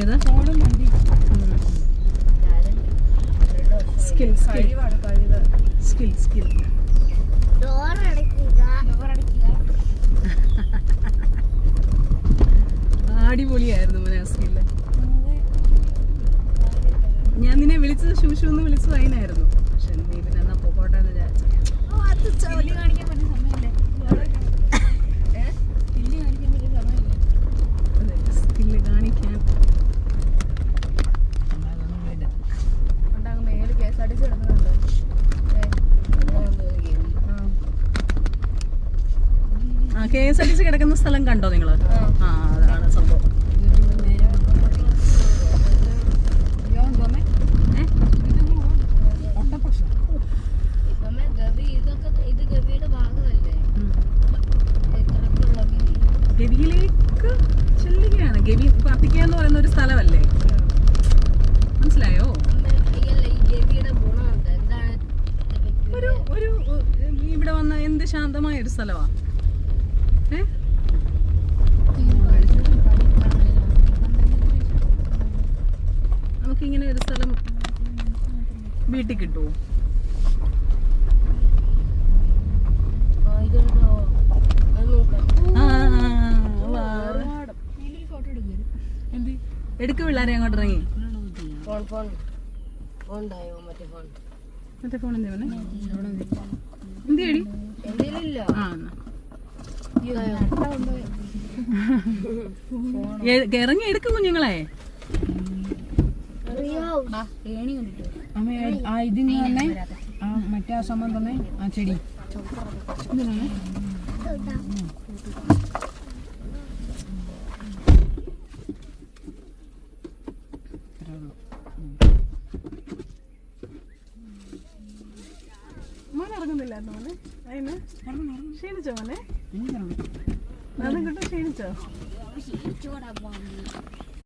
തുടങ്ങിയത്? Skill skill skill skill. അടിപൊളിയായിരുന്നു മോനെ ആ സ്കില്ല്. ഞാൻ നിന്നെ വിളിച്ചത് ശൂശു എന്ന് വിളിച്ചത് അതിനായിരുന്നു. പക്ഷെ നീ പിന്നെ എന്നാ പോകട്ടെ എന്ന് വിചാരിച്ചു. സ്കില്ല് കാണിക്കാൻ KSRTC കിടക്കുന്ന സ്ഥലം കണ്ടോ നിങ്ങള്? ആ അതാണ് സംഭവം. ഗവിയിലേക്ക് ചെല്ലുകയാണ്. ഗവി പത്തിക്ക എന്ന് പറയുന്ന ഒരു സ്ഥലമല്ലേ, മനസ്സിലായോ? ഒരു ഇവിടെ വന്ന എന്ത് ശാന്തമായ ഒരു സ്ഥലമാ. നമുക്കിങ്ങനെ ഒരു സ്ഥലം വീട്ടിൽ കിട്ടുമോ? എടുക്ക് പിള്ളേരെ അങ്ങോട്ട് ഇറങ്ങി. മറ്റേ ഫോൺ എന്തേടി? ഇറങ്ങി എടുക്കും കുഞ്ഞുങ്ങളെ. ഇതിന് തന്നെ മറ്റേ ആ സംഭവം തന്നെ ആ ചെടി എന്തിനാണ്? മോനെ ഇറങ്ങുന്നില്ലായിരുന്നു മോനെ. അതിന് ക്ഷീണിച്ചോ മോനെ? അതും കിട്ടും ക്ഷീണിച്ചോ?